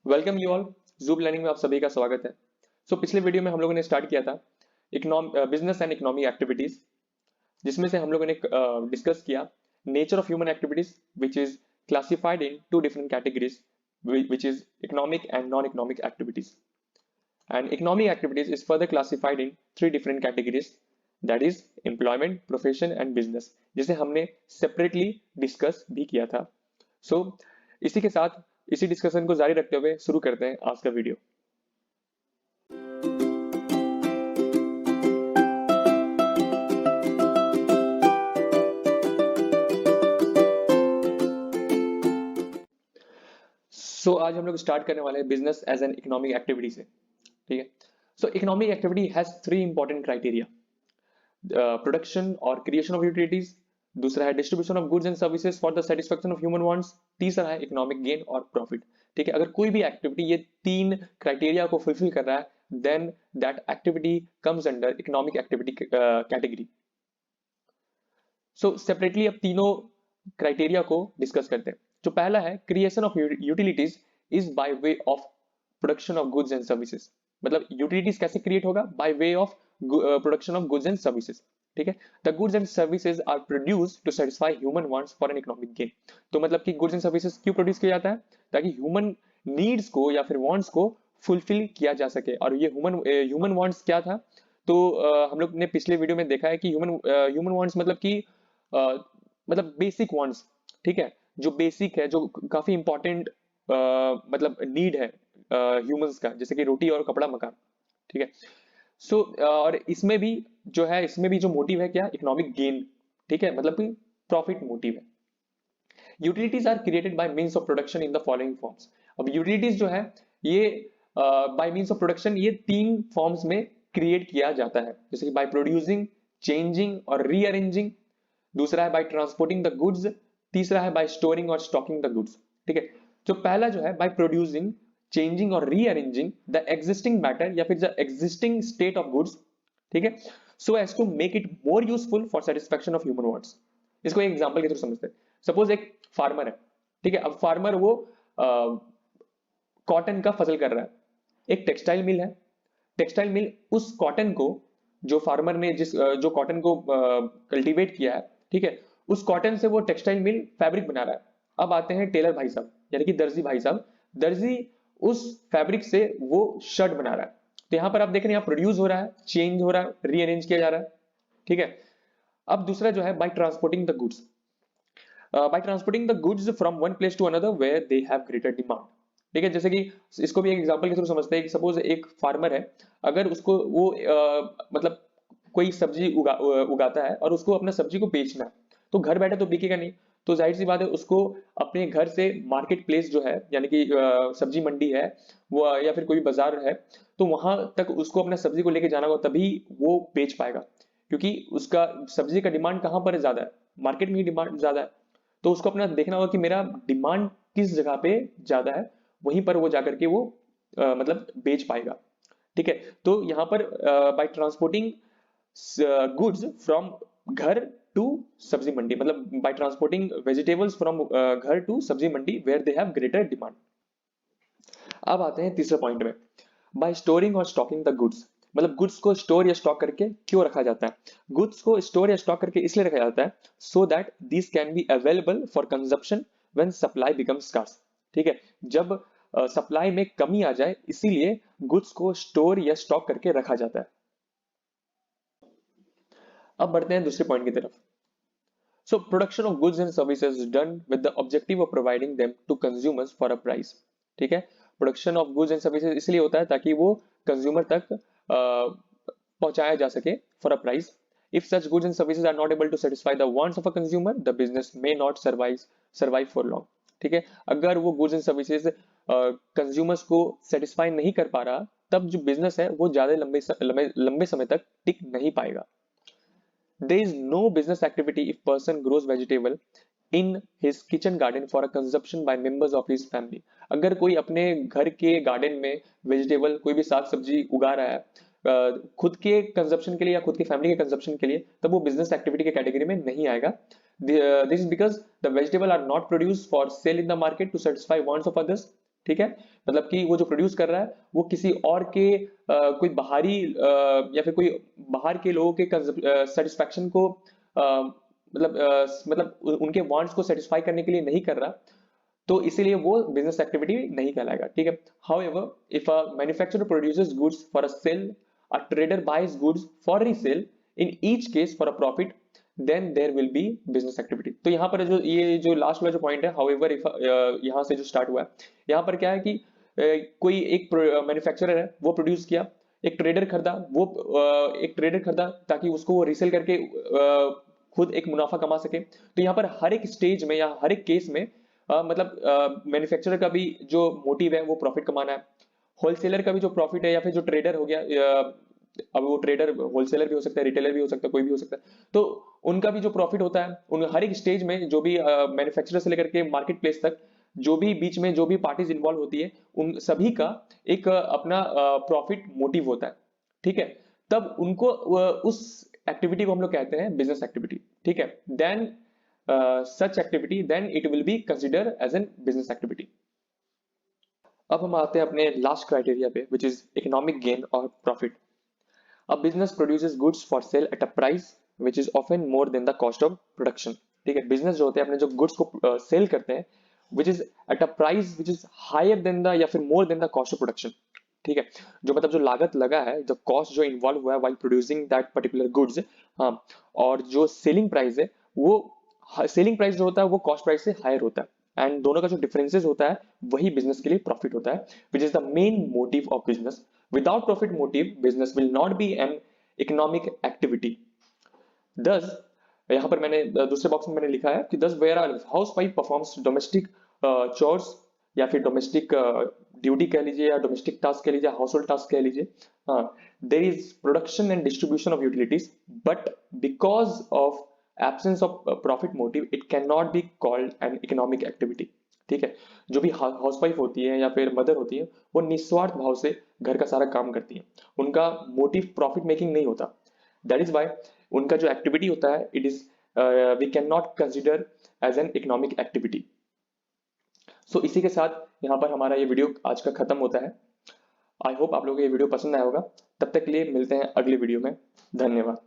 Welcome you all. Zoom learning में आप सभी का स्वागत है। पिछले वीडियो में हम लोगों ने स्टार्ट किया था बिजनेस एंड इकोनॉमिक एक्टिविटीज, जिसमें से हम लोगों ने डिस्कस किया nature of human activities which is classified in two different categories, which is economic and non economic activities. And economic activities is further classified in three different categories, that is employment, profession and business, जिसे हमने separately discuss भी किया था। इसी के साथ इसी discussion को जारी रखते हुए शुरू करते हैं आज का वीडियो। आज हम लोग स्टार्ट करने वाले हैं business as an economic activity से। ठीक है। Economic activity has three important criteria: production और क्रिएशन ऑफ यूटिलिटीज, दूसरा है distribution of goods and services for the satisfaction of human wants, तीसरा है इकोनॉमिक गेन और प्रॉफिट। ठीक है, अगर कोई भी एक्टिविटी ये तीन क्राइटेरिया को फुलफिल कर रहा है, then that activity comes under economic activity category. Separately अब तीनों क्राइटेरिया को डिस्कस करते हैं। जो पहला है creation of utilities is by way of production of goods and services. मतलब यूटिलिटीज कैसे क्रिएट होगा? By way of production of goods and services. ठीक है, the goods and services are produced to satisfy human wants for an economic gain. तो मतलब कि goods and services क्यों produce किया जाता है? ताकि ह्यूमन नीड्स को या फिर वांट्स को फुलफिल किया जा सके। और ये ह्यूमन वांट्स क्या था? तो हम लोग ने पिछले वीडियो में देखा है कि ह्यूमन वांट्स मतलब कि मतलब बेसिक वांट्स। ठीक है, जो बेसिक है, जो काफी इंपॉर्टेंट मतलब नीड है ह्यूमंस का, जैसे कि रोटी और कपड़ा मकान। ठीक है। और इसमें भी जो मोटिव है क्या? Economic gain. ठीक है, मतलब कि प्रॉफिट मोटिव है। Utilities are created by means of production in the following forms. अब यूटिलिटीज जो है ये बाय मींस ऑफ प्रोडक्शन ये तीन फॉर्म्स में क्रिएट किया जाता है, जैसे कि बाय प्रोड्यूसिंग, चेंजिंग और रीअरेंजिंग। दूसरा है बाय ट्रांसपोर्टिंग द गुड्स, तीसरा है बाय स्टोरिंग और स्टॉकिंग द गुड्स। ठीक है, जो पहला जो है बाय प्रोड्यूसिंग, चेंजिंग और रीअरेंजिंग द एग्जिस्टिंग मैटर या फिर the existing state of goods. ठीक है, so as to make it more useful for satisfaction of human wants. इसको एक एग्जांपल के थ्रू समझते हैं। सपोज एक फार्मर है। ठीक है, अब फार्मर वो कॉटन का फसल कर रहा है। एक टेक्सटाइल मिल है। टेक्सटाइल मिल उस कॉटन को, जो फार्मर ने जो कॉटन को कल्टीवेट किया है, ठीक है, उस कॉटन से वो टेक्सटाइल मिल फैब्रिक बना रहा है। अब आते हैं टेलर भाई साहब, यानी कि दर्जी भाई साहब। दर्जी उस फैब्रिक से वो शर्ट बना रहा है। तो यहां पर आप देख रहे हैं, यहाँ प्रोड्यूस हो रहा है, चेंज हो रहा है, रीअरेंज किया जा रहा है। ठीक है। अब दूसरा जो है by transporting the goods, by transporting the goods from one place to another where they have greater demand. ठीक है, जैसे कि इसको भी एक एग्जांपल के थ्रू समझते हैं कि सपोज एक फार्मर है, अगर उसको वो मतलब कोई सब्जी उगाता है और उसको अपना सब्जी को बेचना है, तो घर बैठे तो बिकेगा नहीं। तो जाहिर सी बात है, उसको अपने घर से मार्केट प्लेस जो है, यानी कि सब्जी मंडी है वो, या फिर कोई बाजार है, तो वहां तक उसको अपना सब्जी को लेके जाना होगा, तभी वो बेच पाएगा। क्योंकि उसका सब्जी का डिमांड कहां पर ज्यादा है? मार्केट में ही डिमांड ज्यादा है। तो उसको अपना देखना होगा कि मेरा डिमांड किस जगह पे ज्यादा है, वहीं पर वो जाकर के वो मतलब बेच पाएगा। ठीक है, तो यहां पर by transporting goods from ghar to sabzi mandi, मतलब by transporting vegetables from ghar to sabzi mandi where they have greater demand. अब आते हैं तीसरे पॉइंट में, बाय स्टोरिंग और स्टॉकिंग द गुड्स। मतलब गुड्स को स्टोर या स्टॉक करके क्यों रखा जाता है? गुड्स को स्टोर या स्टॉक करके इसलिए रखा जाता है so that this can be available for consumption when supply becomes scarce. ठीक है, जब सप्लाई में कमी आ जाए, इसीलिए गुड्स को स्टोर या स्टॉक करके रखा जाता है। अब बढ़ते हैं दूसरे पॉइंट की तरफ। Production of goods and services done with the objective of providing them to consumers for a price. ठीक है, production of goods and services इसलिए होता है ताकि वो कंज्यूमर तक पहुंचाया जा सके for a price. If such goods and services are not able to satisfy the wants of a consumer, the business may not survive for long. ठीक है, अगर वो गुड्स एंड सर्विसेज कंज्यूमर्स को सेटिस्फाई नहीं कर पा रहा, तब जो बिजनेस है वो ज्यादा लंबे समय तक टिक नहीं पाएगा। There is no business activity if person grows vegetable in his kitchen garden for a consumption by members of his family. अगर कोई अपने घर के गार्डन में वेजिटेबल, कोई भी साग सब्जी उगा रहा है खुद के कंजप्शन के लिए या खुद की फैमिली के कंजप्शन के लिए, तब वो बिजनेस एक्टिविटी के कैटेगरी में नहीं आएगा। This is because the vegetable are not produce for sale in the market to satisfy wants of others. ठीक है, मतलब कि वो जो प्रोड्यूस कर रहा है वो किसी और के कोई बाहरी या फिर कोई बाहर के लोगों के सेटिस्फैक्शन को मतलब उनके वांट्स को सेटिस्फाई करने के लिए नहीं कर रहा, तो इसीलिए वो बिजनेस एक्टिविटी नहीं कहलाएगा, ठीक है। However, if a manufacturer produces goods for a sale, a trader buys goods for resale, in each case for a profit, then there will be business activity. तो यहाँ पर जो ये जो लास्ट वाला जो पॉइंट है, हाउएवर इफ यहाँ से जो स्टार्ट हुआ है, यहाँ पर क्या है कि कोई एक मैन्युफैक्चरर है, वो प्रोड्यूस किया, एक ट्रेडर खरीदा, वो एक ट्रेडर खरीदा ताकि उसको वो रीसेल करके खुद एक मुनाफा कमा सके। तो यहाँ पर हर एक स्टेज में या हर एक केस में मतलब मैन्युफैक्चरर का भी जो मोटिव है वो प्रॉफिट कमाना है, होलसेलर का भी जो प्रॉफिट है, या फिर जो ट्रेडर हो गया, अब वो ट्रेडर होलसेलर भी हो सकता है, रिटेलर भी हो सकता है, कोई भी हो सकता है, तो उनका भी जो प्रॉफिट होता है, उन हर एक स्टेज में जो भी मैन्युफैक्चरर से लेकर के मार्केट प्लेस तक जो भी बीच में जो भी पार्टीज इन्वॉल्व होती है, उन सभी का एक अपना प्रॉफिट मोटिव होता है, ठीक है। तब उनको उस एक्टिविटी को हम लोग कहते हैं बिजनेस एक्टिविटी, ठीक है। Then such activity, then it will be considered as an business activity. अब हम आते हैं अपने लास्ट क्राइटेरिया पे, which is economic gain or profit. A business produces goods for sale at a price which is often more than the cost of production. ठीक है, business जो होते हैं अपने जो गुड्स को सेल करते हैं, which is at a price which is higher than the या फिर more than the cost of production. ठीक है, जो मतलब जो लागत लगा है, जो कॉस्ट जो इन्वॉल्व हुआ है while producing that particular goods, हाँ, और जो सेलिंग प्राइस है, वो सेलिंग प्राइस जो होता है वो कॉस्ट प्राइस से हायर होता है, एंड दोनों का जो डिफरेंसेस होता है वही बिजनेस के लिए प्रॉफिट होता है, which is the main motive of business. Without profit motive business will not be N economic activity. दस, यहाँ पर मैंने दूसरे बॉक्स में मैंने लिखा है कि दस where are housewife performs domestic chores या फिर डोमेस्टिक ड्यूटी कह लीजिए, या डोमेस्टिक टास्क कह लीजिए, हाउस होल्ड टास्क कह लीजिए, हाँ, there is production and distribution of utilities, but because of absence of profit motive it cannot be called an economic activity। ठीक है, जो भी हाउसवाइफ होती है या फिर मदर होती है, वो निस्वार्थ भाव से घर का सारा काम करती है, उनका मोटिव प्रॉफिट मेकिंग नहीं होता। दैट इज वाई उनका जो एक्टिविटी होता है it is we can not consider as an economic activity. So इसी के साथ यहाँ पर हमारा ये वीडियो आज का खत्म होता है। आई होप आप लोगों को ये वीडियो पसंद आया होगा। तब तक के लिए मिलते हैं अगले वीडियो में। धन्यवाद।